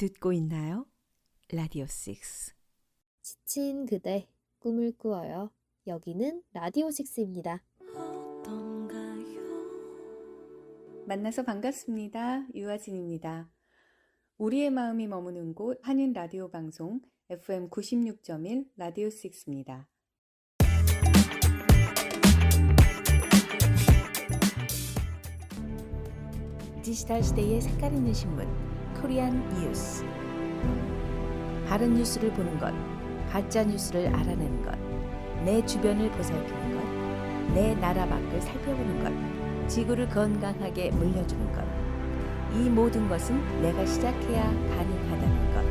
듣고 있나요? 라디오 6. 지친 그대, 꿈을 꾸어요. 여기는 라디오 6입니다. 만나서 반갑습니다. 유아진입니다. 우리의 마음이 머무는 곳 한인 라디오 방송 FM 96.1 라디오 6입니다. 디지털 시대의 색깔 있는 신문 코리안 뉴스. 바른 뉴스를 보는 것, 가짜 뉴스를 알아내는 것, 내 주변을 보살피는 것, 내 나라 밖을 살펴보는 것, 지구를 건강하게 물려주는 것. 이 모든 것은 내가 시작해야 가능하다는 것.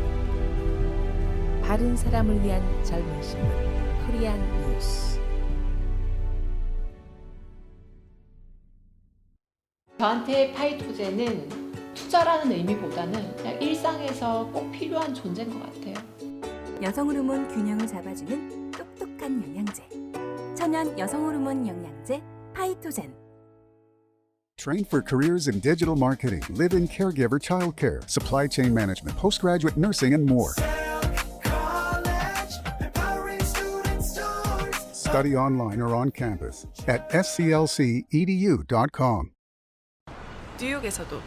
바른 사람을 위한 젊은 신문 코리안 뉴스. 저한테 파이토제는 투자라는 의미보다는 그냥 일상에서 꼭 필요한 존재인 것 같아요. 여성 호르몬 균형을 잡아주는 똑똑한 영양제. 천연 여성 호르몬 영양제 파이토젠. Train for careers in digital marketing, live-in caregiver childcare, supply chain management, postgraduate nursing, and more. Study online or on campus at sclcedu.com. 뉴욕에서도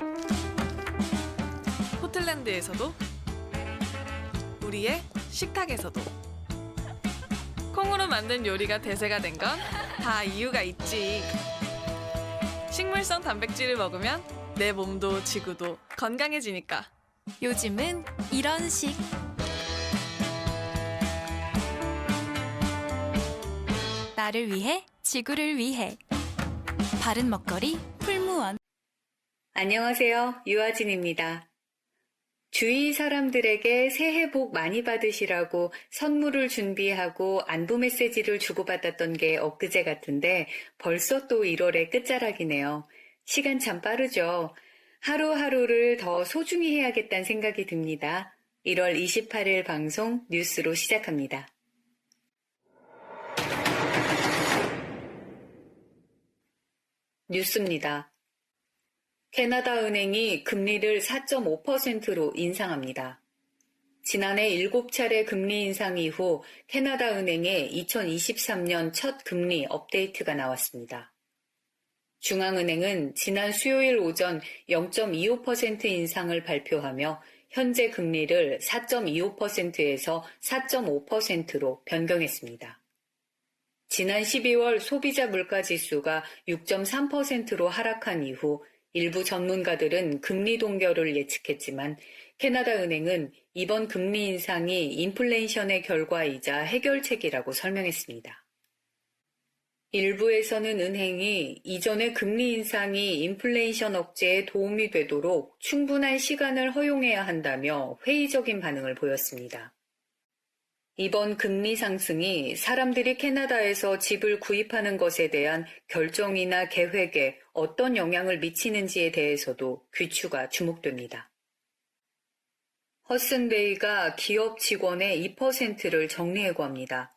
포틀랜드에서도 우리의 식탁에서도 콩으로 만든 요리가 대세가 된 건 다 이유가 있지. 식물성 단백질을 먹으면 내 몸도 지구도 건강해지니까. 요즘은 이런 식. 나를 위해 지구를 위해. 바른 먹거리 풀무원. 안녕하세요. 유아진입니다. 주위 사람들에게 새해 복 많이 받으시라고 선물을 준비하고 안부 메시지를 주고받았던 게 엊그제 같은데 벌써 또 1월의 끝자락이네요. 시간 참 빠르죠. 하루하루를 더 소중히 해야겠다는 생각이 듭니다. 1월 28일 방송 뉴스로 시작합니다. 뉴스입니다. 캐나다 은행이 금리를 4.5%로 인상합니다. 지난해 7차례 금리 인상 이후 캐나다 은행의 2023년 첫 금리 업데이트가 나왔습니다. 중앙은행은 지난 수요일 오전 0.25% 인상을 발표하며 현재 금리를 4.25%에서 4.5%로 변경했습니다. 지난 12월 소비자 물가지수가 6.3%로 하락한 이후 일부 전문가들은 금리 동결을 예측했지만 캐나다 은행은 이번 금리 인상이 인플레이션의 결과이자 해결책이라고 설명했습니다. 일부에서는 은행이 이전의 금리 인상이 인플레이션 억제에 도움이 되도록 충분한 시간을 허용해야 한다며 회의적인 반응을 보였습니다. 이번 금리 상승이 사람들이 캐나다에서 집을 구입하는 것에 대한 결정이나 계획에 어떤 영향을 미치는지에 대해서도 귀추가 주목됩니다. 허슨베이가 기업 직원의 2%를 정리해고합니다.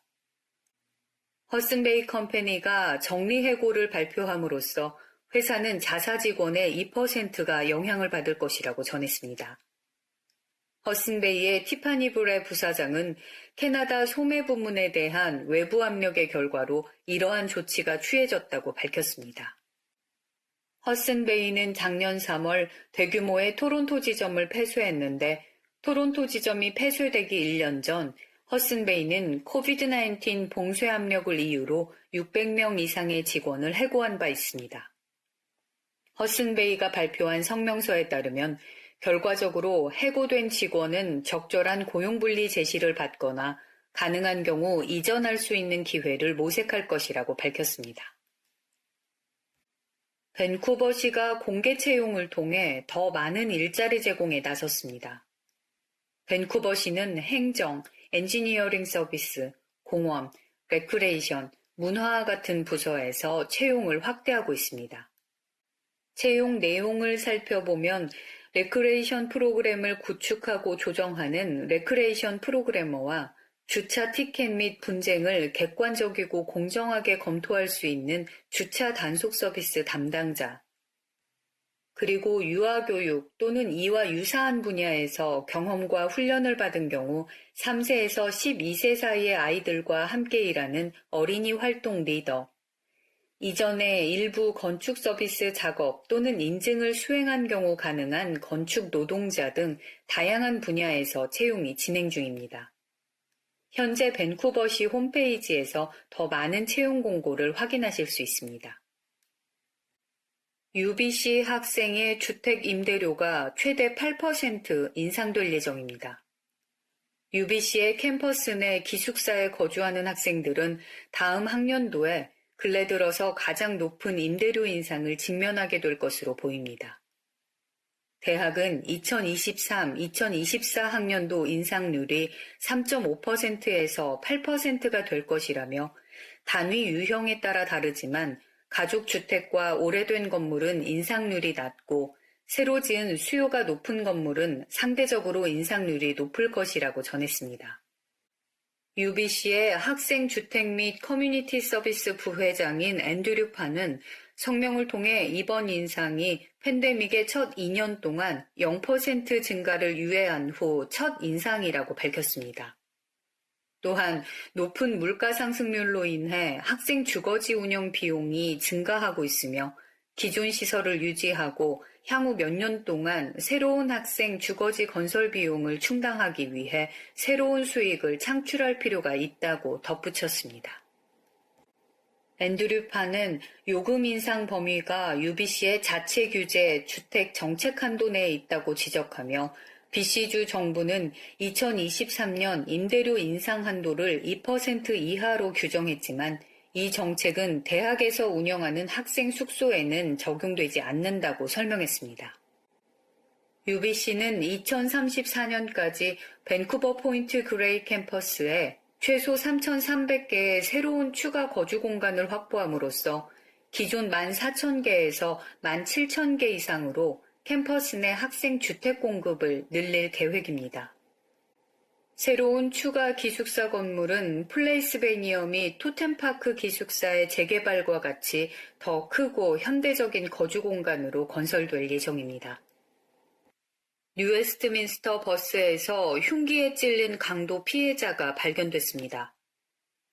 허슨베이 컴퍼니가 정리해고를 발표함으로써 회사는 자사 직원의 2%가 영향을 받을 것이라고 전했습니다. 허슨베이의 티파니 브레 부사장은 캐나다 소매 부문에 대한 외부 압력의 결과로 이러한 조치가 취해졌다고 밝혔습니다. 허슨베이는 작년 3월 대규모의 토론토 지점을 폐쇄했는데 토론토 지점이 폐쇄되기 1년 전 허슨베이는 코비드-19 봉쇄 압력을 이유로 600명 이상의 직원을 해고한 바 있습니다. 허슨베이가 발표한 성명서에 따르면 결과적으로 해고된 직원은 적절한 고용분리 제시를 받거나 가능한 경우 이전할 수 있는 기회를 모색할 것이라고 밝혔습니다. 밴쿠버시가 공개 채용을 통해 더 많은 일자리 제공에 나섰습니다. 밴쿠버시는 행정, 엔지니어링 서비스, 공원, 레크레이션, 문화 같은 부서에서 채용을 확대하고 있습니다. 채용 내용을 살펴보면 레크레이션 프로그램을 구축하고 조정하는 레크레이션 프로그래머와 주차 티켓 및 분쟁을 객관적이고 공정하게 검토할 수 있는 주차 단속 서비스 담당자, 그리고 유아교육 또는 이와 유사한 분야에서 경험과 훈련을 받은 경우 3세에서 12세 사이의 아이들과 함께 일하는 어린이 활동 리더, 이전에 일부 건축 서비스 작업 또는 인증을 수행한 경우 가능한 건축 노동자 등 다양한 분야에서 채용이 진행 중입니다. 현재 밴쿠버시 홈페이지에서 더 많은 채용 공고를 확인하실 수 있습니다. UBC 학생의 주택 임대료가 최대 8% 인상될 예정입니다. UBC의 캠퍼스 내 기숙사에 거주하는 학생들은 다음 학년도에 근래 들어서 가장 높은 임대료 인상을 직면하게 될 것으로 보입니다. 대학은 2023-2024 학년도 인상률이 3.5%에서 8%가 될 것이라며 단위 유형에 따라 다르지만 가족주택과 오래된 건물은 인상률이 낮고 새로 지은 수요가 높은 건물은 상대적으로 인상률이 높을 것이라고 전했습니다. UBC의 학생주택 및 커뮤니티 서비스 부회장인 앤드류 판은 성명을 통해 이번 인상이 팬데믹의 첫 2년 동안 0% 증가를 유예한 후 첫 인상이라고 밝혔습니다. 또한 높은 물가 상승률로 인해 학생 주거지 운영 비용이 증가하고 있으며 기존 시설을 유지하고 향후 몇 년 동안 새로운 학생 주거지 건설 비용을 충당하기 위해 새로운 수익을 창출할 필요가 있다고 덧붙였습니다. 앤드류 판은 요금 인상 범위가 UBC의 자체 규제 주택 정책 한도 내에 있다고 지적하며 BC주 정부는 2023년 임대료 인상 한도를 2% 이하로 규정했지만 이 정책은 대학에서 운영하는 학생 숙소에는 적용되지 않는다고 설명했습니다. UBC는 2034년까지 밴쿠버 포인트 그레이 캠퍼스에 최소 3,300개의 새로운 추가 거주 공간을 확보함으로써 기존 14,000개에서 17,000개 이상으로 캠퍼스 내 학생 주택 공급을 늘릴 계획입니다. 새로운 추가 기숙사 건물은 플레이스베니어 및 토템파크 기숙사의 재개발과 같이 더 크고 현대적인 거주 공간으로 건설될 예정입니다. 뉴웨스트민스터 버스에서 흉기에 찔린 강도 피해자가 발견됐습니다.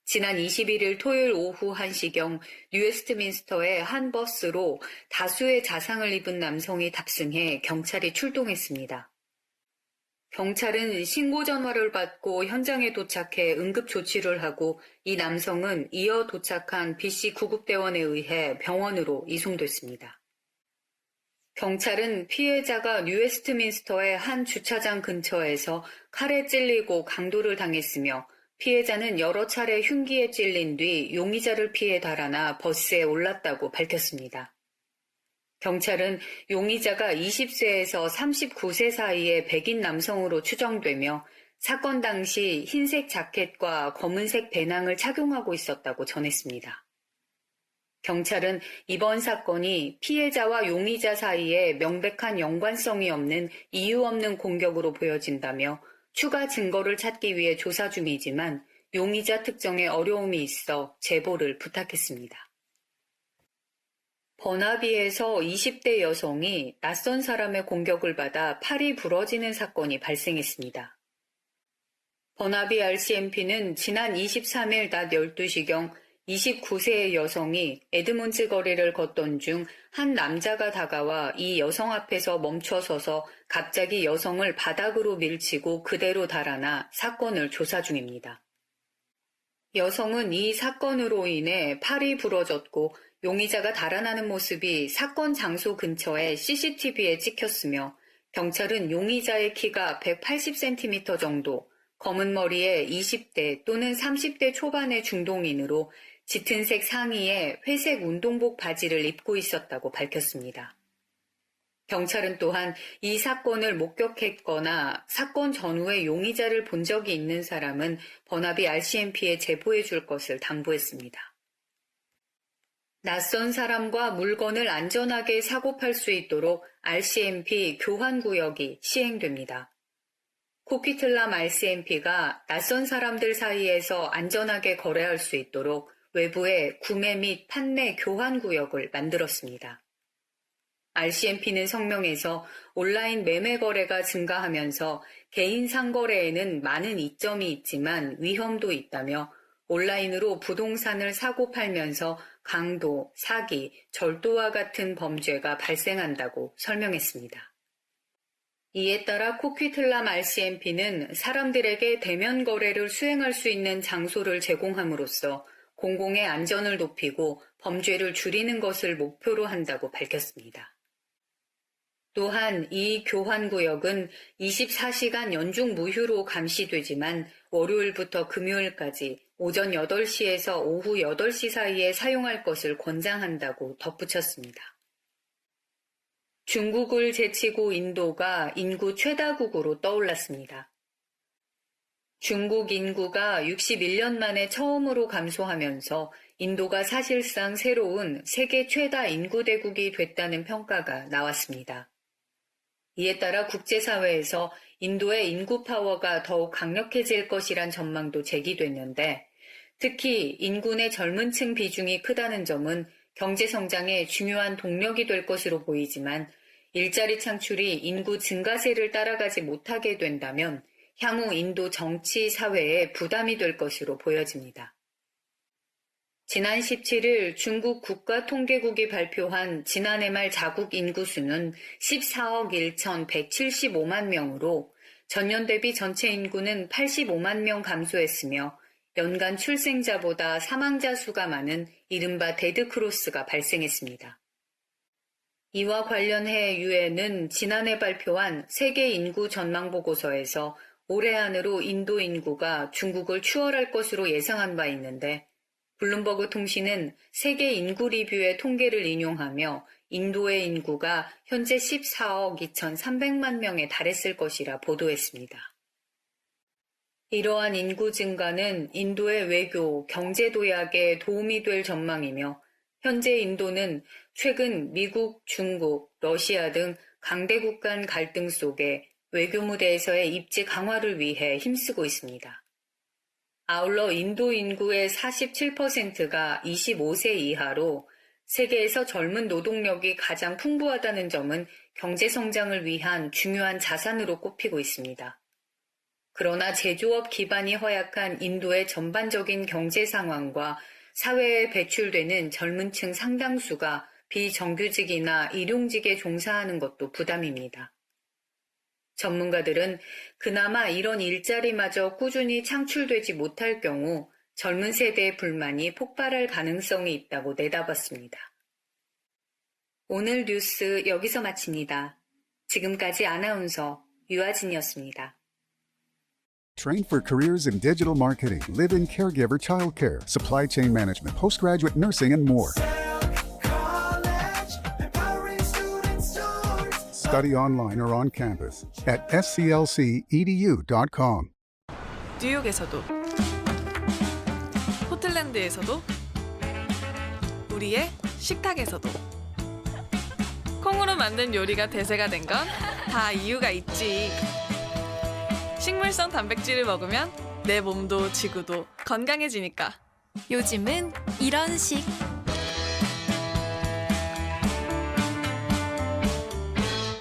지난 21일 토요일 오후 1시경 뉴웨스트민스터의 한 버스로 다수의 자상을 입은 남성이 탑승해 경찰이 출동했습니다. 경찰은 신고 전화를 받고 현장에 도착해 응급 조치를 하고 이 남성은 이어 도착한 BC 구급대원에 의해 병원으로 이송됐습니다. 경찰은 피해자가 뉴웨스트민스터의 한 주차장 근처에서 칼에 찔리고 강도를 당했으며 피해자는 여러 차례 흉기에 찔린 뒤 용의자를 피해 달아나 버스에 올랐다고 밝혔습니다. 경찰은 용의자가 20세에서 39세 사이의 백인 남성으로 추정되며 사건 당시 흰색 자켓과 검은색 배낭을 착용하고 있었다고 전했습니다. 경찰은 이번 사건이 피해자와 용의자 사이에 명백한 연관성이 없는 이유 없는 공격으로 보여진다며 추가 증거를 찾기 위해 조사 중이지만 용의자 특정에 어려움이 있어 제보를 부탁했습니다. 버나비에서 20대 여성이 낯선 사람의 공격을 받아 팔이 부러지는 사건이 발생했습니다. 버나비 RCMP는 지난 23일 낮 12시경 29세의 여성이 에드문즈 거리를 걷던 중 한 남자가 다가와 이 여성 앞에서 멈춰서서 갑자기 여성을 바닥으로 밀치고 그대로 달아나 사건을 조사 중입니다. 여성은 이 사건으로 인해 팔이 부러졌고 용의자가 달아나는 모습이 사건 장소 근처의 CCTV에 찍혔으며 경찰은 용의자의 키가 180cm 정도, 검은 머리에 20대 또는 30대 초반의 중동인으로 짙은색 상의에 회색 운동복 바지를 입고 있었다고 밝혔습니다. 경찰은 또한 이 사건을 목격했거나 사건 전후에 용의자를 본 적이 있는 사람은 버나비 RCMP에 제보해 줄 것을 당부했습니다. 낯선 사람과 물건을 안전하게 사고팔 수 있도록 RCMP 교환구역이 시행됩니다. 코키틀람 RCMP가 낯선 사람들 사이에서 안전하게 거래할 수 있도록 외부에 구매 및 판매 교환구역을 만들었습니다. RCMP는 성명에서 온라인 매매 거래가 증가하면서 개인 상거래에는 많은 이점이 있지만 위험도 있다며 온라인으로 부동산을 사고 팔면서 강도, 사기, 절도와 같은 범죄가 발생한다고 설명했습니다. 이에 따라 코퀴틀람 RCMP는 사람들에게 대면 거래를 수행할 수 있는 장소를 제공함으로써 공공의 안전을 높이고 범죄를 줄이는 것을 목표로 한다고 밝혔습니다. 또한 이 교환구역은 24시간 연중 무휴로 감시되지만 월요일부터 금요일까지 오전 8시에서 오후 8시 사이에 사용할 것을 권장한다고 덧붙였습니다. 중국을 제치고 인도가 인구 최다국으로 떠올랐습니다. 중국 인구가 61년 만에 처음으로 감소하면서 인도가 사실상 새로운 세계 최다 인구 대국이 됐다는 평가가 나왔습니다. 이에 따라 국제사회에서 인도의 인구 파워가 더욱 강력해질 것이란 전망도 제기됐는데 특히 인구 내 젊은 층 비중이 크다는 점은 경제 성장의 중요한 동력이 될 것으로 보이지만 일자리 창출이 인구 증가세를 따라가지 못하게 된다면 향후 인도 정치, 사회에 부담이 될 것으로 보여집니다. 지난 17일 중국 국가통계국이 발표한 지난해 말 자국 인구수는 14억 1,175만 명으로 전년 대비 전체 인구는 85만 명 감소했으며 연간 출생자보다 사망자 수가 많은 이른바 데드크로스가 발생했습니다. 이와 관련해 유엔은 지난해 발표한 세계 인구 전망 보고서에서 올해 안으로 인도 인구가 중국을 추월할 것으로 예상한 바 있는데 블룸버그 통신은 세계 인구 리뷰의 통계를 인용하며 인도의 인구가 현재 14억 2,300만 명에 달했을 것이라 보도했습니다. 이러한 인구 증가는 인도의 외교, 경제 도약에 도움이 될 전망이며 현재 인도는 최근 미국, 중국, 러시아 등 강대국 간 갈등 속에 외교 무대에서의 입지 강화를 위해 힘쓰고 있습니다. 아울러 인도 인구의 47%가 25세 이하로 세계에서 젊은 노동력이 가장 풍부하다는 점은 경제 성장을 위한 중요한 자산으로 꼽히고 있습니다. 그러나 제조업 기반이 허약한 인도의 전반적인 경제 상황과 사회에 배출되는 젊은 층 상당수가 비정규직이나 일용직에 종사하는 것도 부담입니다. 전문가들은 그나마 이런 일자리마저 꾸준히 창출되지 못할 경우 젊은 세대의 불만이 폭발할 가능성이 있다고 내다봤습니다. 오늘 뉴스 여기서 마칩니다. 지금까지 아나운서 유아진이었습니다. Train for careers in digital marketing, live-in caregiver childcare, supply chain management, postgraduate nursing, and more. Study online or on campus at sclcedu.com. 뉴욕에서도 포틀랜드에서도 우리의 식탁에서도 콩으로 만든 요리가 대세가 된 건 다 이유가 있지. 식물성 단백질을 먹으면 내 몸도 지구도 건강해지니까. 요즘은 이런 식.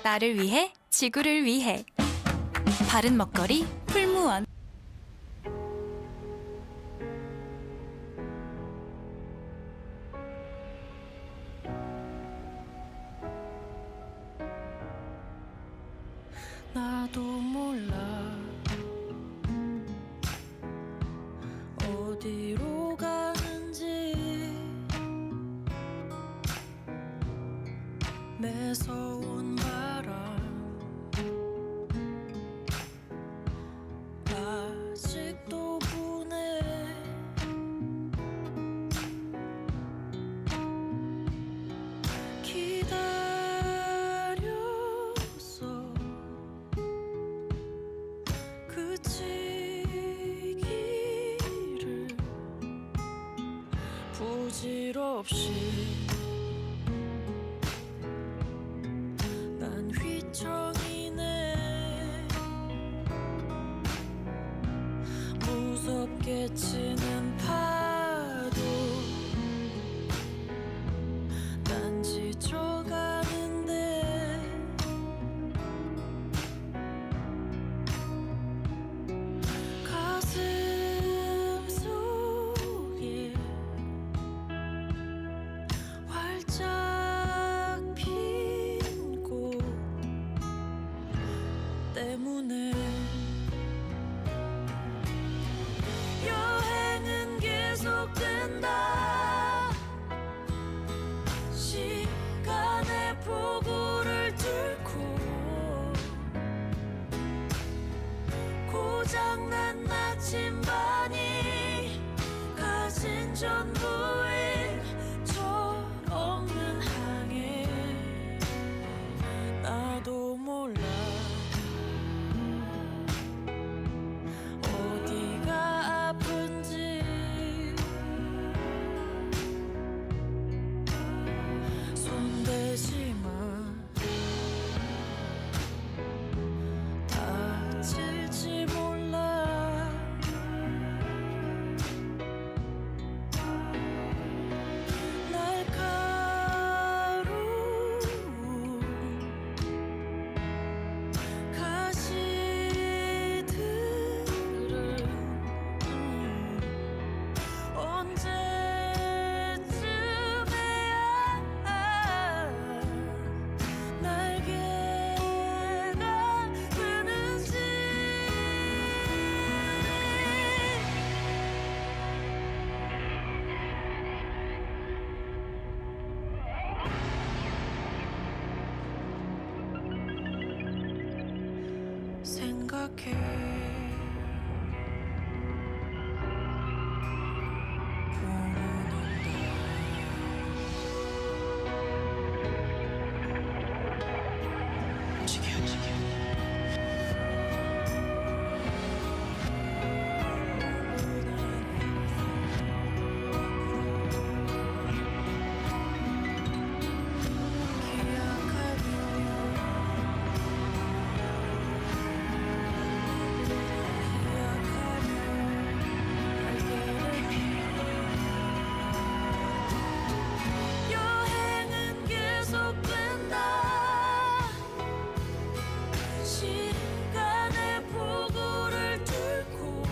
나를 위해, 지구를 위해. 바른 먹거리 풀무원. 나도 몰라 어디로 가는지 매서운 바람 아직도 부네 기다렸어 그치기를 부질없이 난 휘청이네 무섭게 치는 파도 난 지쳐가는데 때문에 여행은 계속된다. 시간의 폭우를 뚫고 고장난 나침반이 가진 전부인 철없는 항해. 나도 몰라 어디가 아픈지. 손대지 마. 다칠지 몰라. 날카로운 가시들은 언제쯤에야 날개가 되는지. 생각해 여행은 계속된다. 시간의 폭우를 뚫고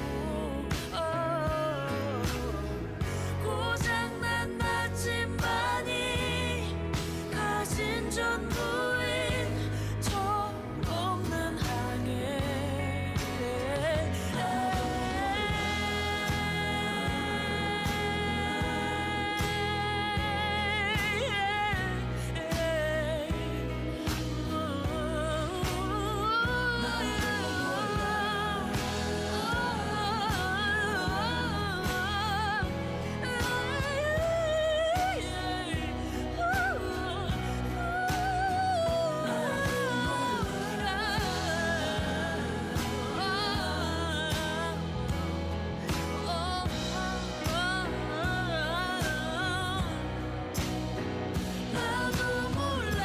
고장난 나침반이 가진 전부인 철없는 항해. 나도 몰라.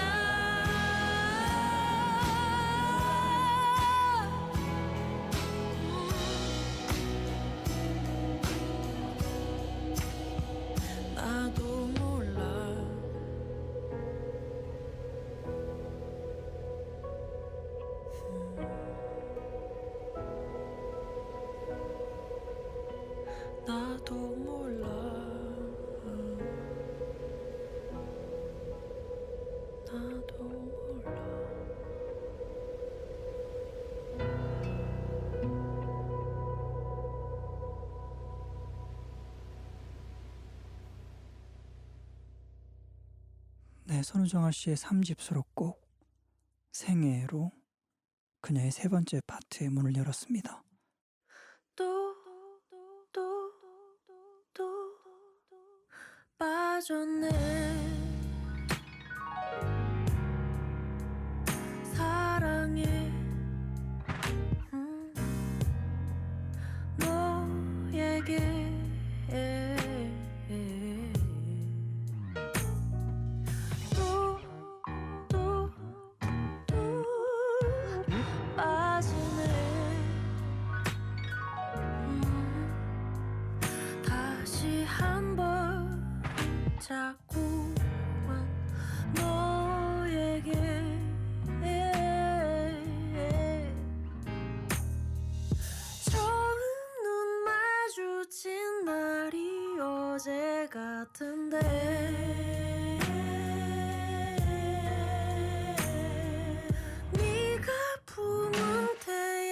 나도 몰라. 나도 몰라. 나도 몰라. 네, 선우정아 씨의 3집 수록곡 생애로 그녀의 세 번째 파트의 문을 열었습니다. 또 빠졌네. 사랑해 너에게. 또 빠지네. 다시 한번 자꾸만 너에게. 처음 눈 마주친 날이 어제 같은데 네가 품은 태양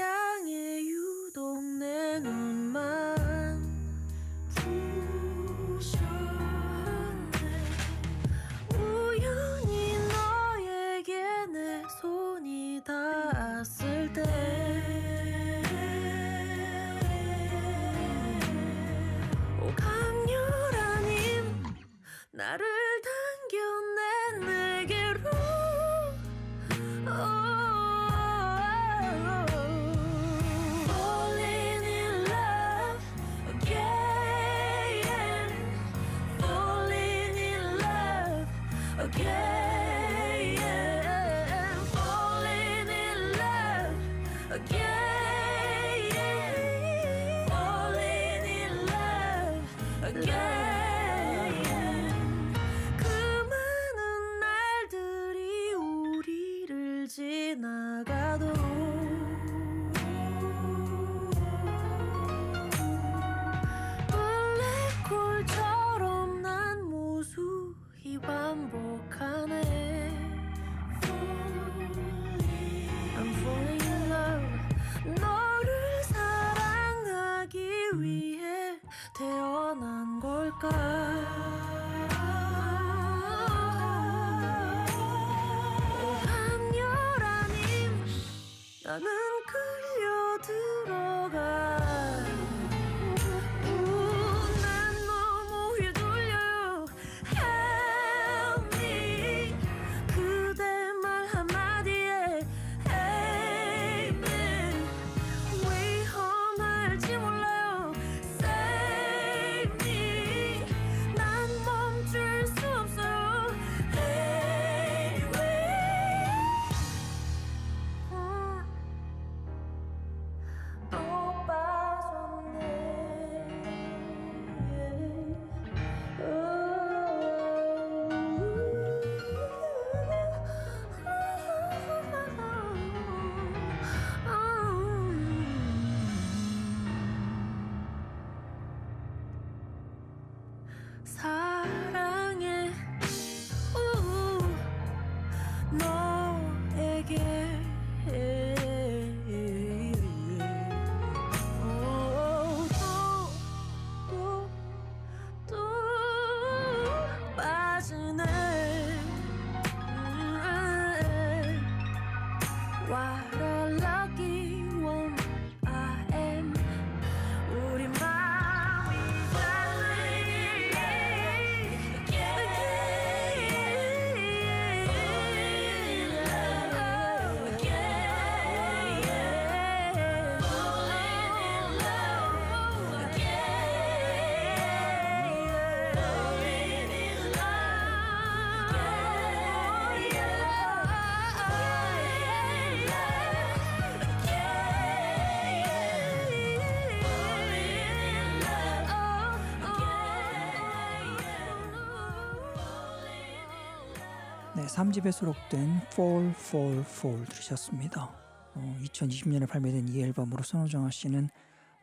3집에 수록된 Fall Fall Fall 들으셨습니다. 2020년에 발매된 이 앨범으로 선우정아 씨는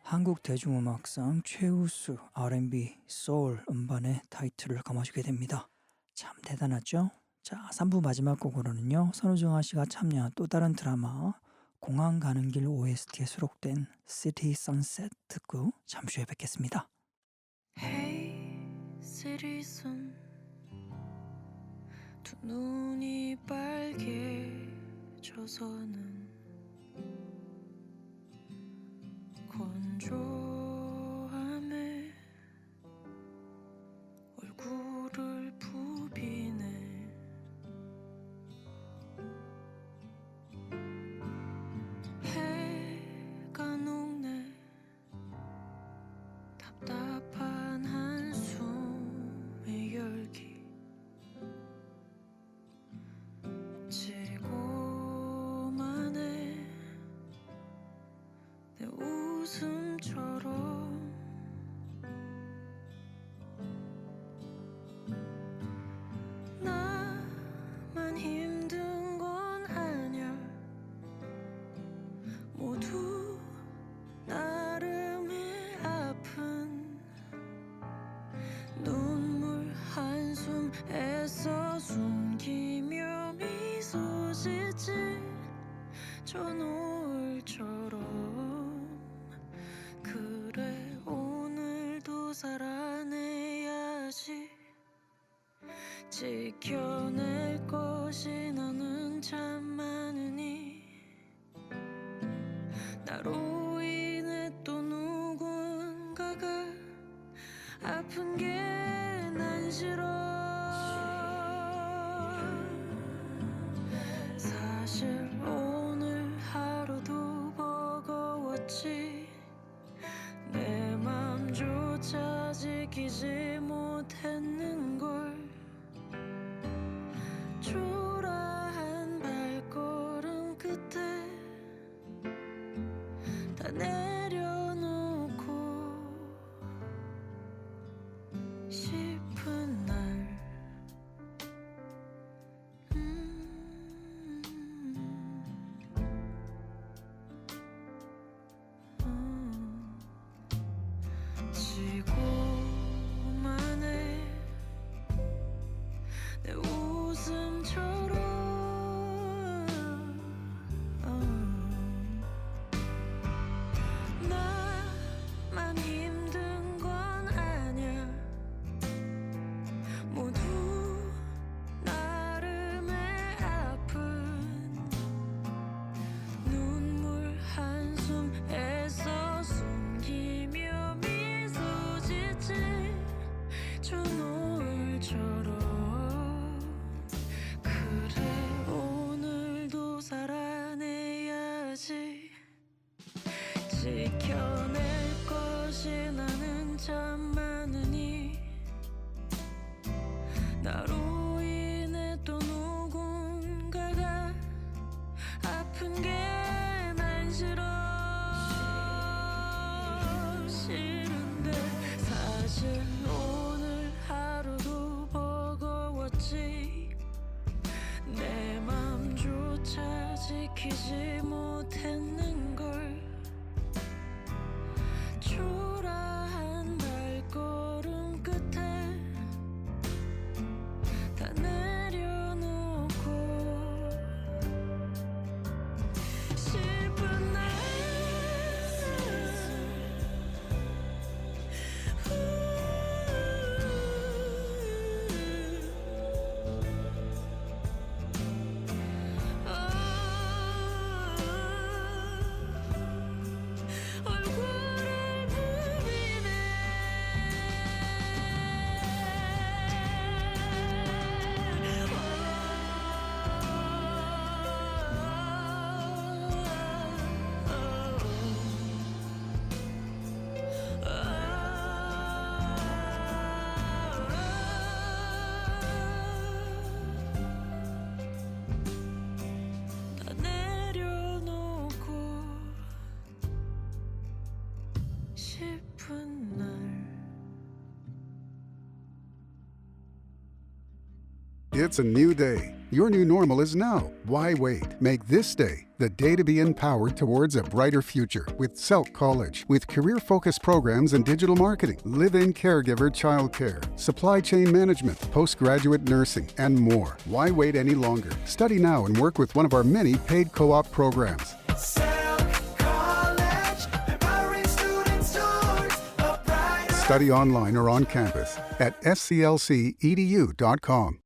한국 대중음악상 최우수 R&B 소울 음반의 타이틀을 거머쥐게 됩니다. 참 대단하죠? 자, 3부 마지막 곡으로는요, 선우정아 씨가 참여한 또 다른 드라마 공항 가는 길 OST에 수록된 City Sunset 듣고 잠시 후에 뵙겠습니다. Hey, citizen, 두 눈이 빨개져서는 건조함에 얼굴을 부비네. 해가 녹네. 답답한 한숨의 열기 지고만 해. 내 웃음처럼 나만 힘든 건 아냐. 모두 나름의 아픈 눈물 한숨 애써 숨기며 미소 짓지. 저 노을처럼 그래 오늘도 살아내야지. 지켜낼 것이 너는 참 많으니 나로 인해 또 누군가가 아픈 게 난 싫어. 사실 오늘 하루도 버거웠지. 내 맘조차 지키지 못했는걸. 초라한 발걸음 끝에 다 내려놓고 싶은 날. 지고만 해. 내 웃음처럼 나만 힘든 건 아냐. 모두 나름의 아픈 눈물 한숨 애써 숨기며 미소 짓지. 저 노을처럼 그래 오늘도 살아내야지. 지켜낼 것이 나는 참 많으니 나로 인해 또 누군가가 아픈 게 난 싫어. 싫은데 사실 오늘 하루도 버거웠지. 내 맘조차 지키지 못했는걸. 초라한 발걸음 끝에 다 내려놓고 싶은 날. 얼굴을 부비네. 다 내려놓고 싶은 날. It's a new day. Your new normal is now. Why wait? Make this day the day to be empowered towards a brighter future with Selk College. With career-focused programs in digital marketing, live-in caregiver childcare, supply chain management, postgraduate nursing, and more. Why wait any longer? Study now and work with one of our many paid co-op programs. Study online or on campus at sclcedu.com.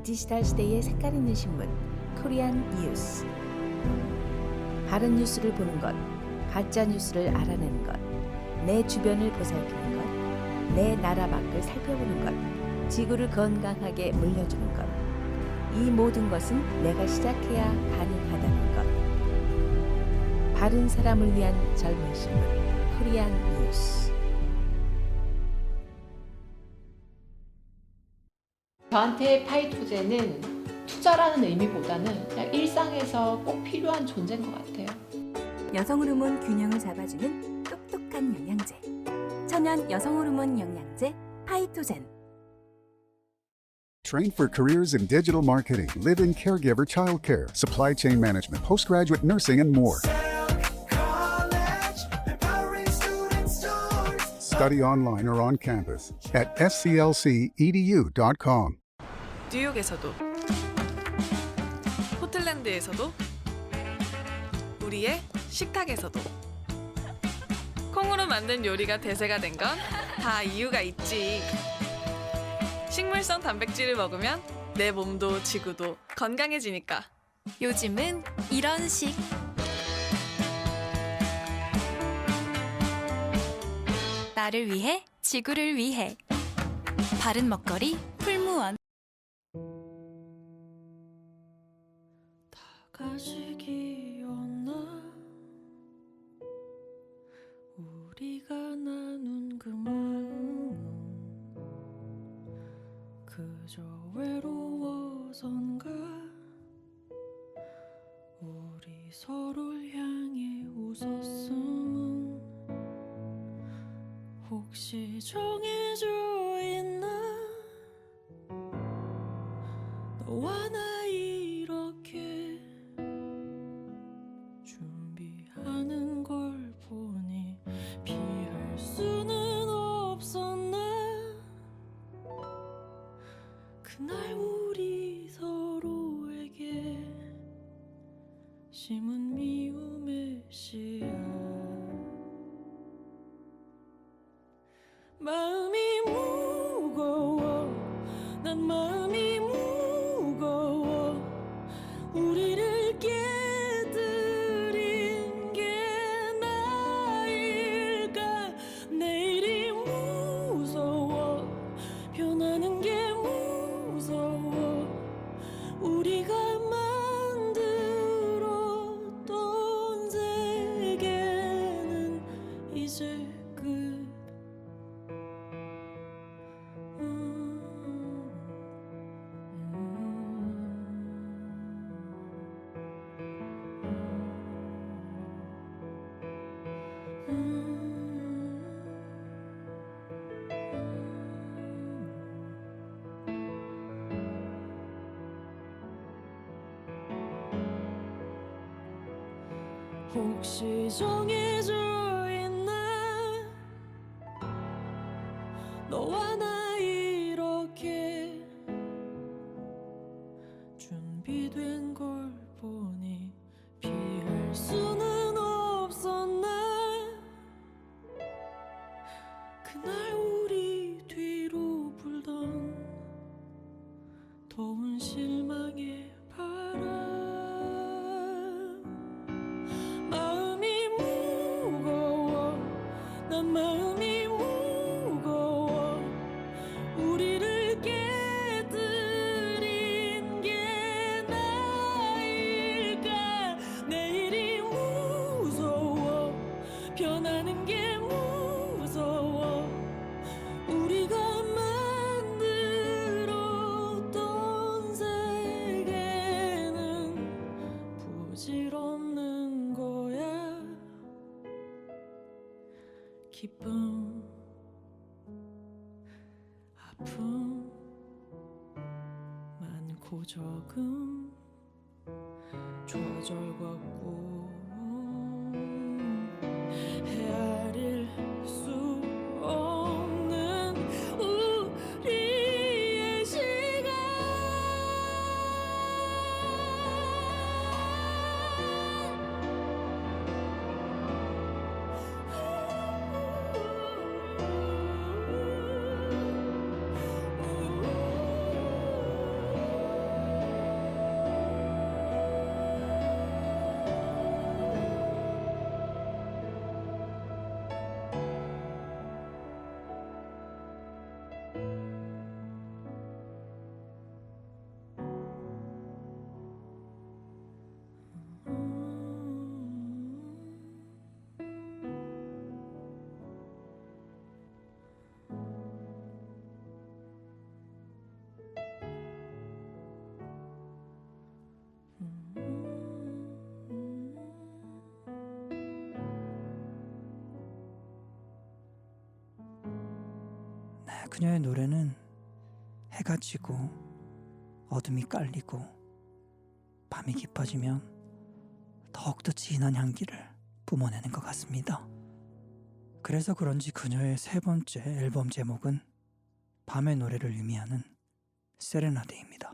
디지털 시대의 색깔 있는 신문 코리안 뉴스. 바른 뉴스를 보는 것, 가짜 뉴스를 알아내는 것, 내 주변을 보살피는 것, 내 나라 밖을 살펴보는 것, 지구를 건강하게 물려주는 것. 이 모든 것은 내가 시작해야 가능하다는 것. 바른 사람을 위한 젊은 신문 코리안 뉴스. 저한테 파이토제는 투자라는 의미보다는 그냥 일상에서 꼭 필요한 존재인 것 같아요. 여성 호르몬 균형을 잡아주는 똑똑한 영양제. 천연 여성 호르몬 영양제 파이토젠. Train for careers in digital marketing, live-in caregiver childcare, supply chain management, postgraduate nursing, and more. Study online or on campus at sclcedu.com. 뉴욕에서도, 포틀랜드에서도, 우리의 식탁에서도. 콩으로 만든 요리가 대세가 된 건 다 이유가 있지. 식물성 단백질을 먹으면 내 몸도 지구도 건강해지니까. 요즘은 이런 식. 나를 위해, 지구를 위해. 바른 먹거리 풀무원. 다 가시기였나 우리가 나눈 그 마음은 그저 외로워선가 우리 서로를 향해 웃었음은 혹시 정해져 있나 너와 나 이렇게 준비하는 걸 보니 피할 수는 없었나 그날 우리 서로에게 심은 미움의 씨앗 마음이 무거워 난 마음이 무거워 우리를 깨뜨린 게 나일까 내일이 무서워 변하는 게 무서워 우리가 만들었던 세계는 이제 끝 혹시 정해져 있나 너와 나 이렇게 준비된 걸 보니 피할 수는 없었나 그날 우리 뒤로 불던 더운 실망의 바람 마음이 무거워 난 마음이 무거워 우리를 깨뜨린 게 나일까 내일이 무서워 변하는 게 무서워 우리가 만들었던 세계는 부질없는 거야 기쁨 아픔 많고 적음 좌절과 꿈 헤아릴 수 없는 우리의 시간 네, 그녀의 노래는 해가 지고 어둠이 깔리고 밤이 깊어지면 더욱더 진한 향기를 뿜어내는 것 같습니다. 그래서 그런지 그녀의 세 번째 앨범 제목은 밤의 노래를 의미하는 세레나데입니다.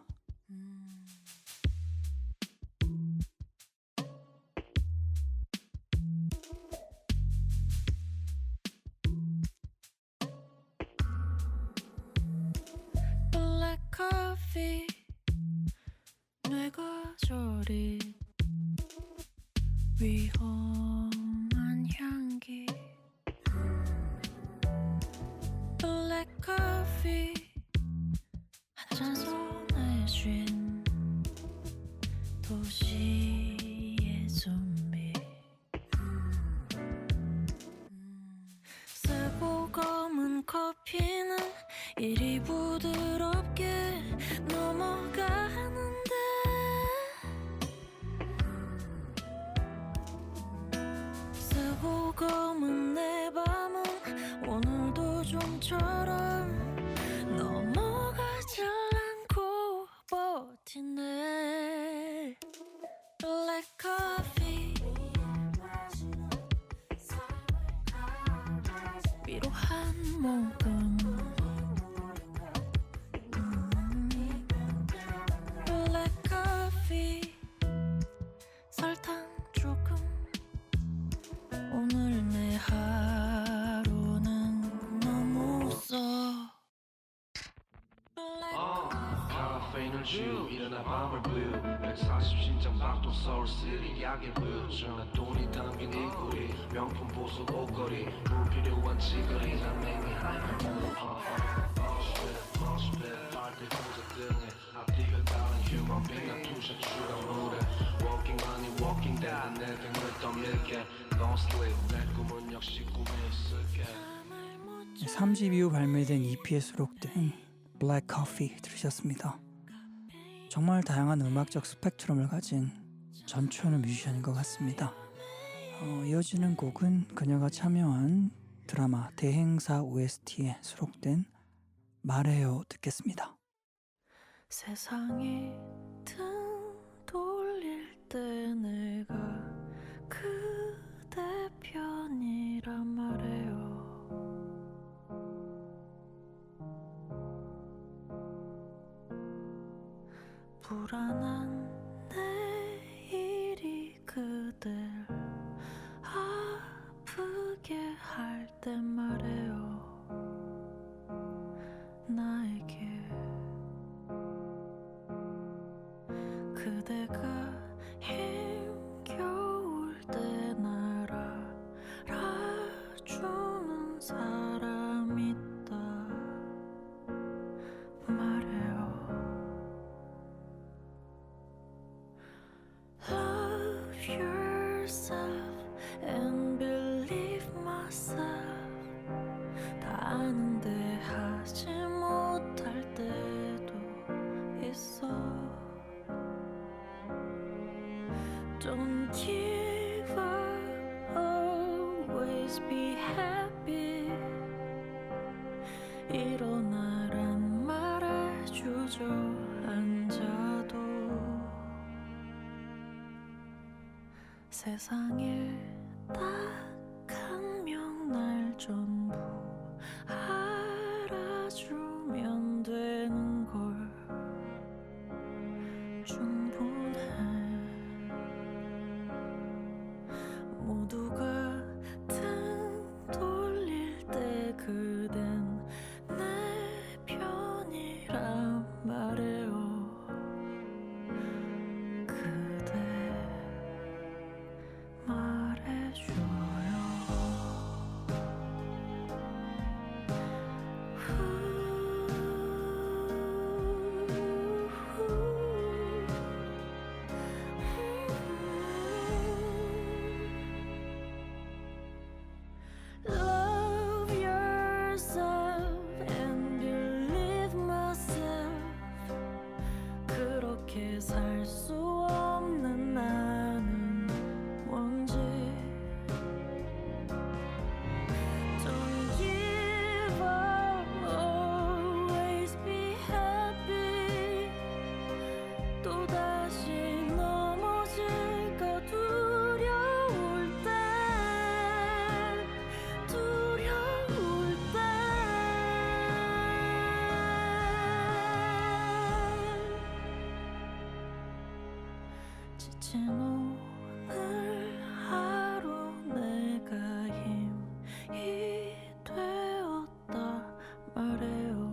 Black coffee 뇌가 저린 위험한 향기 Black coffee 한 잔 손에 쥔 도시의 좀비 쓰고 검은 커피는 이리 부드럽게 넘어가는데 쓰고 검은 내 밤은 오늘도 좀처럼 넘어가질 않고 버티네 Black coffee 위로 한 모금 Black coffee 설탕 조금 오늘 내 하루는 너무 써 카페인을 주 일어나 밤을 blue 140신장 박동 서울시티 약의 부여증 돈이 담긴 이 꼬리 명품 보석 옷걸이 불필요한 지거리 남행이 하얀 모습에 빨대 혼자 등에 앞뒤가 다른 휴먼 빙하 투샷 추가물에 Walking money walking down 내 등을 떠밀게 Don't sleep 내 꿈은 역시 꿈에 있을게 3집 이후 발매된 EP에 수록된 Black Coffee 들으셨습니다. 정말 다양한 음악적 스펙트럼을 가진 전투하는 뮤지션인 것 같습니다. 이어지는 곡은 그녀가 참여한 드라마 대행사 OST에 수록된 말해요 듣겠습니다. 세상이 등 돌릴 때 내가 그대 편이란 말해요 불안한 내일이 그댈 아프게 할 때 말해요 나에게 그대가 힘겨울 때 날 알아주는 사람 있다 말해요 Love yourself and believe myself 다 아는데 하지 못할 때도 있어 Don't give up, always be happy 일어나란 말해주죠 앉아 세상에 딱 한 명 날 전부 알아주면 되는 걸 충분해 모두가 등 돌릴 때 그댄 내 편이란 말해요 그대 Love yourself and believe myself 그렇게 살 수 없는 나는 뭔지 Don't give up, always be happy 또다시 넘어질까 두려울 때 지친 오늘 하루 내가 힘이 되었다 말해요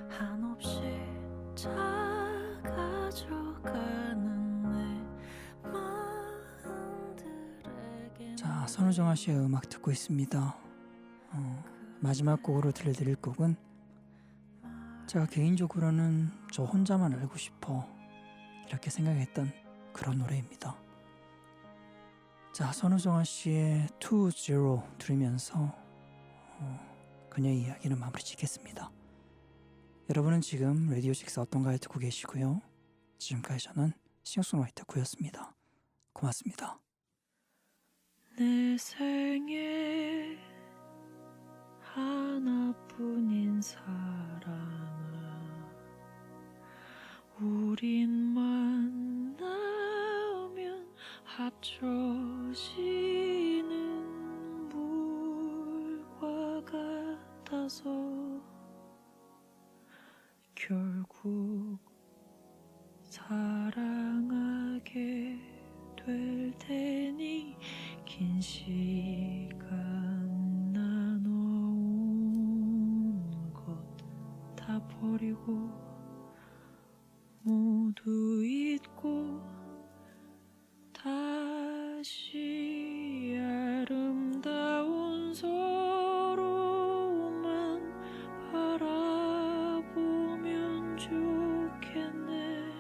한없이 작아져가는 내 마음들에게 자, 선우정아 씨의 음악 듣고 있습니다. 마지막 곡으로 들려드릴 곡은 제가 개인적으로는 저 혼자만 알고 싶어 이렇게 생각했던 그런 노래입니다. 자, 선우정아 씨의 2-0 들으면서 그녀의 이야기는 마무리 짓겠습니다. 여러분은 지금 라디오 6 어떤가요 듣고 계시고요. 지금까지 저는 싱어송라이터 구였습니다. 고맙습니다. 내 생에 하나뿐인 사랑아 우린 만나면 합쳐지는 물과 같아서 결국 사랑하게 될 테니 긴 시간 나눠온 것 다 버리고 모두 잊고 다시 아름다운 서로만 바라보면 좋겠네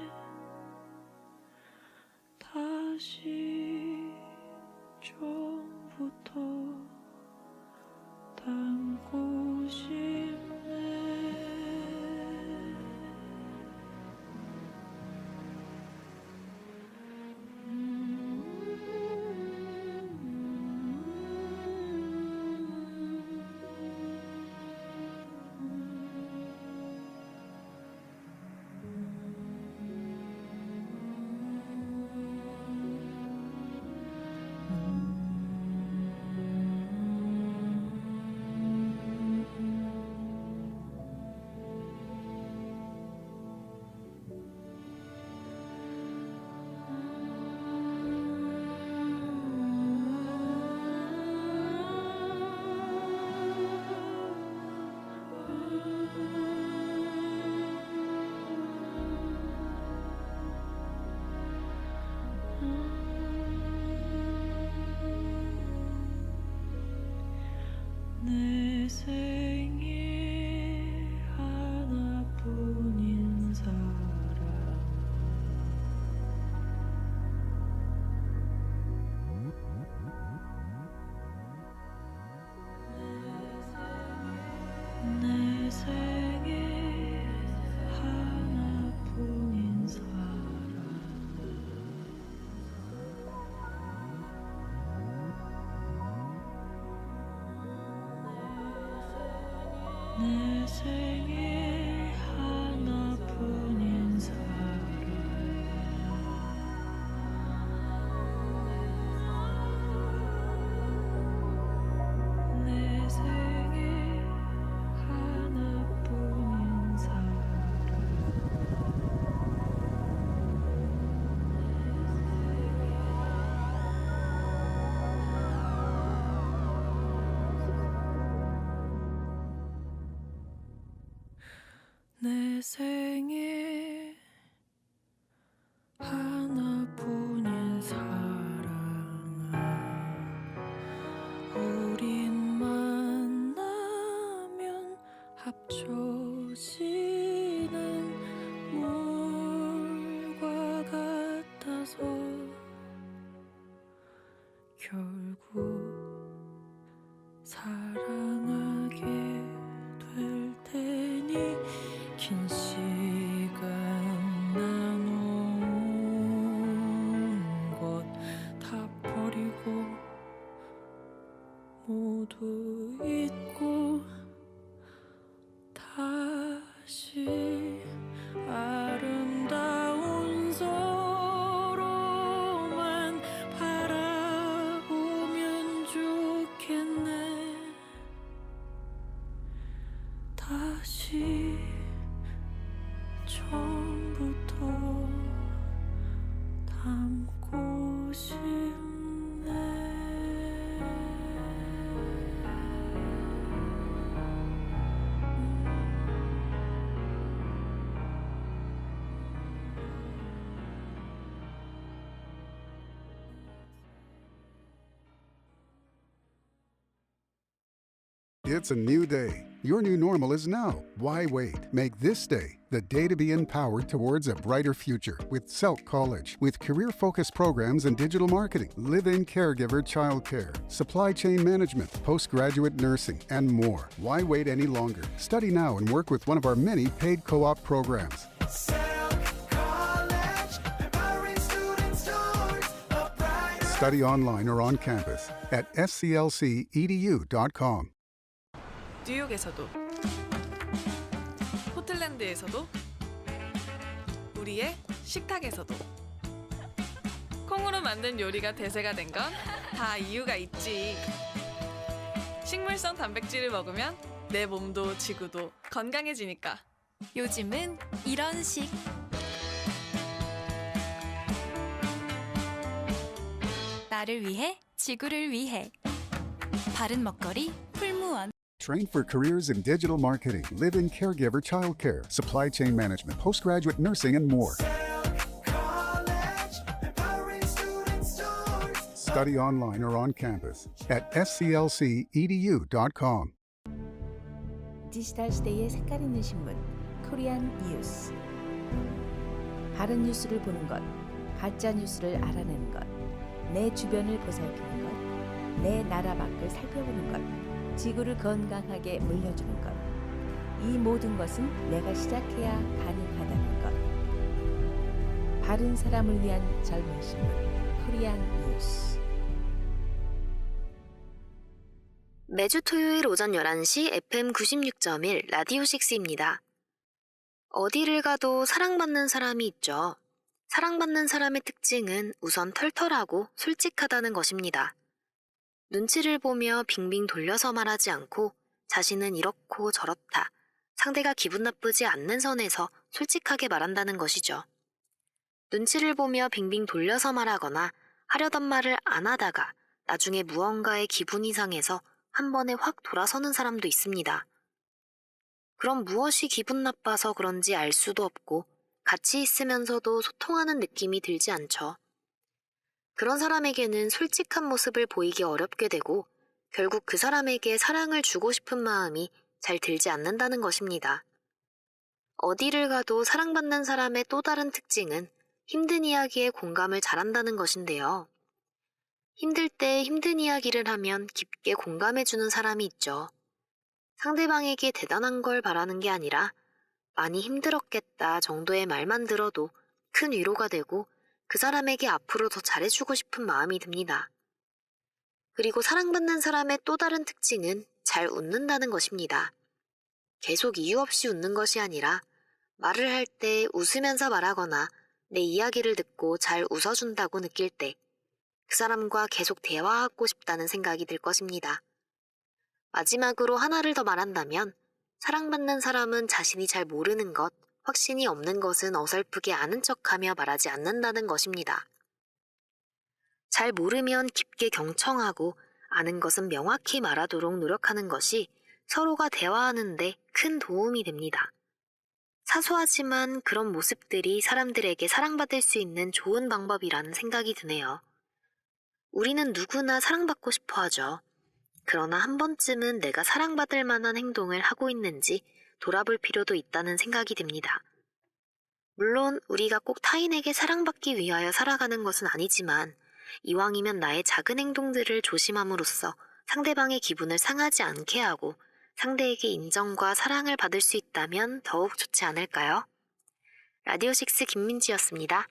다시 좀 생에 하나뿐인 사랑아, 우린 만나면 합쳐지는 물과 같아서 결국 사랑하게 될 테니 긴 시간 나눈 것 다 버리고 모두 잊고 다시 아름다운 서로만 바라보면 좋겠네. 다시 처음부터 담고 싶네. It's a new day. Your new normal is now. Why wait? Make this day the day to be empowered towards a brighter future with Selk College. With career-focused programs in digital marketing, live-in caregiver childcare, supply chain management, postgraduate nursing, and more. Why wait any longer? Study now and work with one of our many paid co-op programs. Study online or on campus at sclcedu.com. 뉴욕에서도, 포틀랜드에서도, 우리의 식탁에서도 콩으로 만든 요리가 대세가 된 건 다 이유가 있지. 식물성 단백질을 먹으면 내 몸도 지구도 건강해지니까. 요즘은 이런 식. 나를 위해, 지구를 위해. 바른 먹거리 풀무원. Train for careers in digital marketing, live-in caregiver childcare, supply chain management, postgraduate nursing, and more. Study online or on campus at sclcedu.com. 디지털 시대의 색깔 있는 신문 코리안 뉴스. 바른 뉴스를 보는 것, 가짜 뉴스를 알아내는 것, 내 주변을 보살피는 것, 내 나라 밖을 살펴보는 것, 지구를 건강하게 물려주는 것. 이 모든 것은 내가 시작해야 가능하다는 것. 바른 사람을 위한 젊은 신문 코리안 뉴스. 매주 토요일 오전 11시 FM 96.1 라디오 6입니다. 어디를 가도 사랑받는 사람이 있죠. 사랑받는 사람의 특징은 우선 털털하고 솔직하다는 것입니다. 눈치를 보며 빙빙 돌려서 말하지 않고 자신은 이렇고 저렇다, 상대가 기분 나쁘지 않는 선에서 솔직하게 말한다는 것이죠. 눈치를 보며 빙빙 돌려서 말하거나 하려던 말을 안 하다가 나중에 무언가에 기분이 상해서 한 번에 확 돌아서는 사람도 있습니다. 그럼 무엇이 기분 나빠서 그런지 알 수도 없고 같이 있으면서도 소통하는 느낌이 들지 않죠. 그런 사람에게는 솔직한 모습을 보이기 어렵게 되고 결국 그 사람에게 사랑을 주고 싶은 마음이 잘 들지 않는다는 것입니다. 어디를 가도 사랑받는 사람의 또 다른 특징은 힘든 이야기에 공감을 잘한다는 것인데요. 힘들 때 힘든 이야기를 하면 깊게 공감해주는 사람이 있죠. 상대방에게 대단한 걸 바라는 게 아니라 많이 힘들었겠다 정도의 말만 들어도 큰 위로가 되고 그 사람에게 앞으로 더 잘해주고 싶은 마음이 듭니다. 그리고 사랑받는 사람의 또 다른 특징은 잘 웃는다는 것입니다. 계속 이유 없이 웃는 것이 아니라 말을 할 때 웃으면서 말하거나 내 이야기를 듣고 잘 웃어준다고 느낄 때 그 사람과 계속 대화하고 싶다는 생각이 들 것입니다. 마지막으로 하나를 더 말한다면 사랑받는 사람은 자신이 잘 모르는 것, 확신이 없는 것은 어설프게 아는 척하며 말하지 않는다는 것입니다. 잘 모르면 깊게 경청하고 아는 것은 명확히 말하도록 노력하는 것이 서로가 대화하는 데 큰 도움이 됩니다. 사소하지만 그런 모습들이 사람들에게 사랑받을 수 있는 좋은 방법이라는 생각이 드네요. 우리는 누구나 사랑받고 싶어 하죠. 그러나 한 번쯤은 내가 사랑받을 만한 행동을 하고 있는지 돌아볼 필요도 있다는 생각이 듭니다. 물론 우리가 꼭 타인에게 사랑받기 위하여 살아가는 것은 아니지만 이왕이면 나의 작은 행동들을 조심함으로써 상대방의 기분을 상하지 않게 하고 상대에게 인정과 사랑을 받을 수 있다면 더욱 좋지 않을까요? 라디오 식스 김민지였습니다.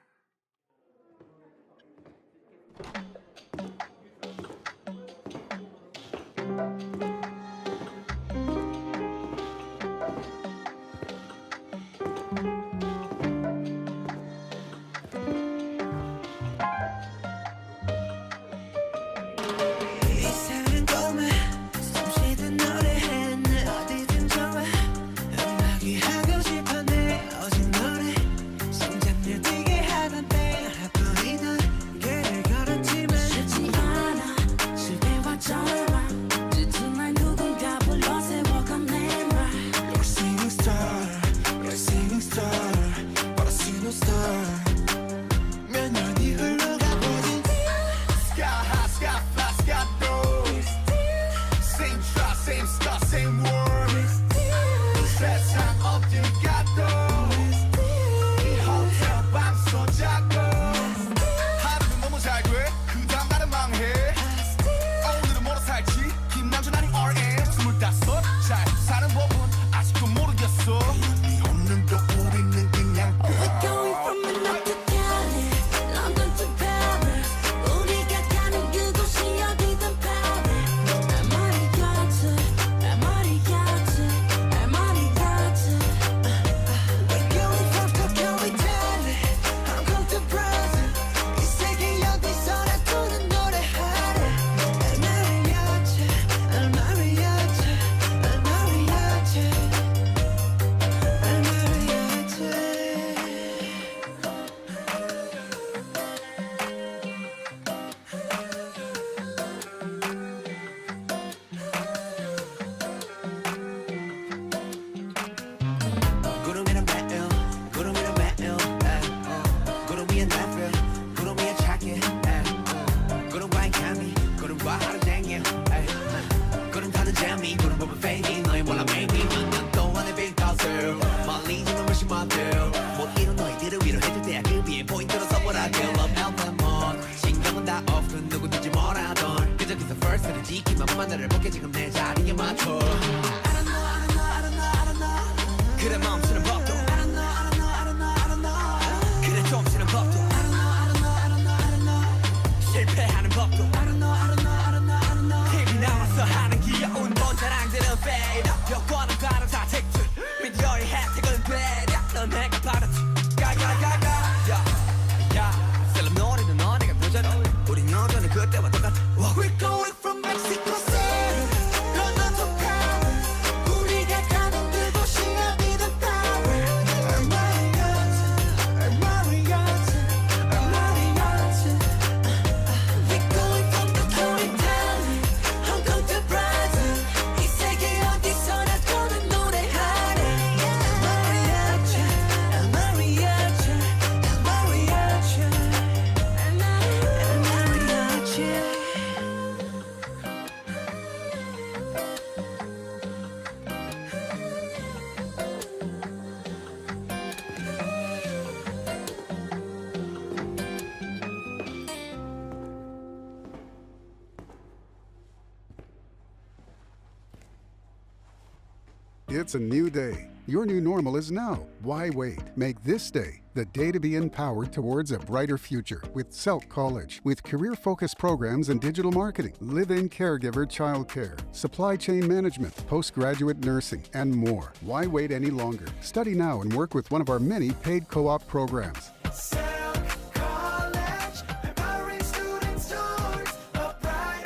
It's a new day. Your new normal is now. Why wait? Make this day the day to be empowered towards a brighter future with Selk College. With career-focused programs in digital marketing, live-in caregiver childcare, supply chain management, postgraduate nursing, and more. Why wait any longer? Study now and work with one of our many paid co-op programs.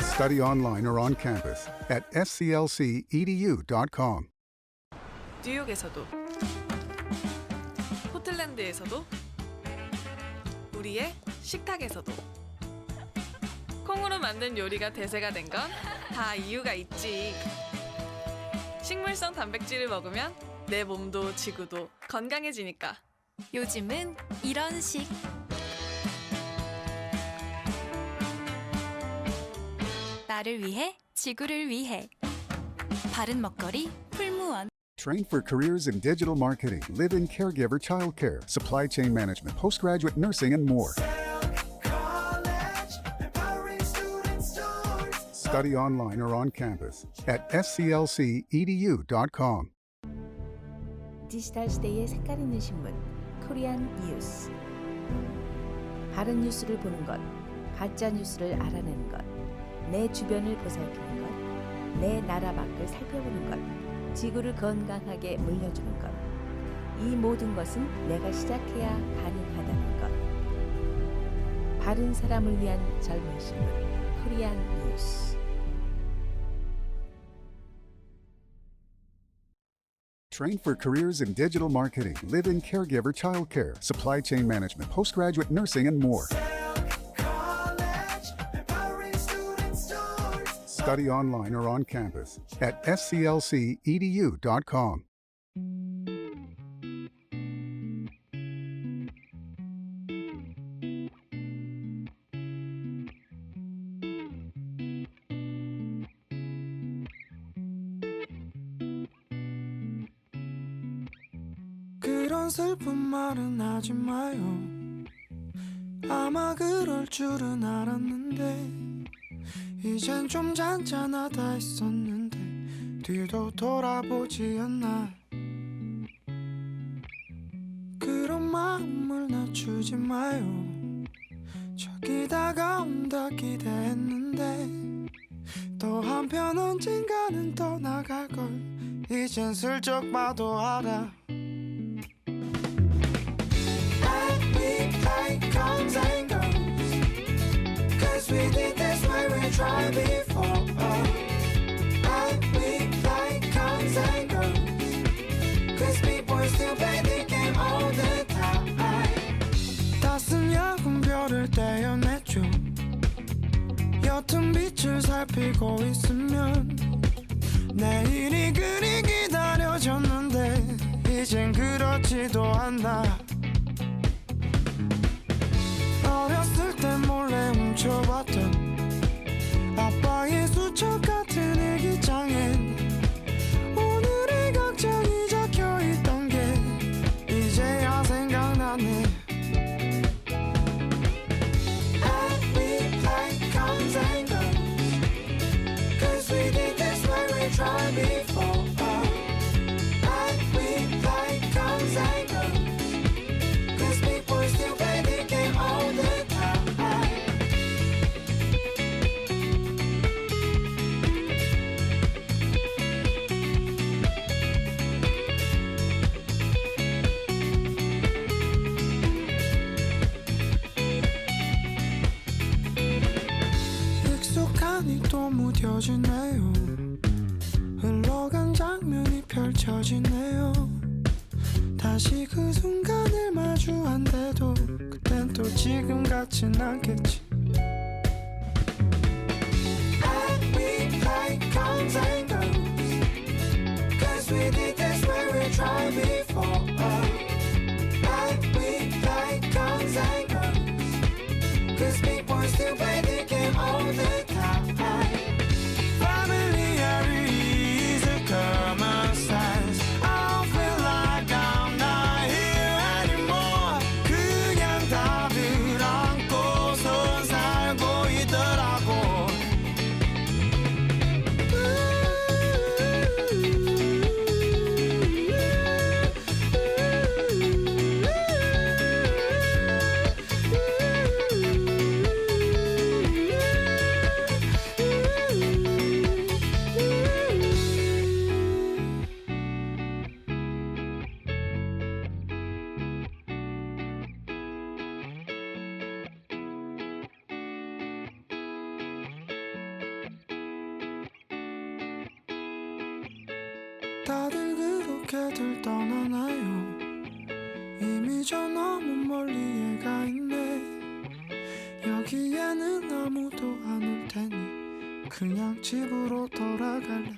Study online or on campus at sclcedu.com. 뉴욕에서도, 포틀랜드에서도, 우리의 식탁에서도 콩으로 만든 요리가 대세가 된 건 다 이유가 있지. 식물성 단백질을 먹으면 내 몸도 지구도 건강해지니까. 요즘은 이런 식. 나를 위해 지구를 위해 바른 먹거리 풀무원. Train for careers in digital marketing, live-in caregiver childcare, supply chain management, postgraduate nursing, and more. Study online or on campus at sclcedu.com. 디지털 시대의 색깔 있는 신문 코리안 뉴스. 바른 뉴스를 보는 것, 가짜 뉴스를 알아내는 것, 내 주변을 보살피는 것, 내 나라 밖을 살펴보는 것, 지구를 건강하게 물려주는 것. 이 모든 것은 내가 시작해야 가능하다는 것. 바른 사람을 위한 젊은 신문 코리안 뉴스. Train for careers in digital marketing, live-in caregiver childcare, supply chain management, postgraduate nursing, and more. Study online or on campus at sclcedu.com. 그런 슬픈 말은 하지 마요. 아마 그럴 줄은 알았는데 이젠 좀 잔잔하다 했었는데 뒤도 돌아보지 않나. 그런 마음을 낮추지 마요. 저기 다가온다 기대했는데 또 한편 언젠가는 떠나갈걸 이젠 슬쩍 봐도 알아. Like comes and goes, 'cause we did this way we tried before. And we like comes and goes, 'cause people still play the game all the time. 따스한 야근 별을 떼어냈죠. 옅은 빛을 살피고 있으면 내일이 그리 기다려졌는데 이젠 그렇지도 않나. 어렸을 땐 몰래 훔쳐봤던 아빠의 수첩 같은 일기장엔 오늘의 걱정이 적혀있던 게 이제야 생각나네. And we like comes and goes, 'cause we did this way we tried before. And we like comes and goes, 'cause people still play the game all the time. 익숙하니 또 무뎌지네요. 흘러간 장면이 펼쳐지네요. 다시 그 순간을 마주한데도 그땐 또 지금 같진 않겠지. And we like comes and goes, 'cause we did this way we tried before. And we like comes and goes, 'cause people still play the game all the time. Familiar is a common sense. I don't feel like I'm not here anymore. 그냥 답을 안고서 살고 있더라고. 다들 그렇게들 떠나나요? 이미 저 너무 멀리에 가 있네. 여기에는 아무도 안 올 테니 그냥 집으로 돌아갈래.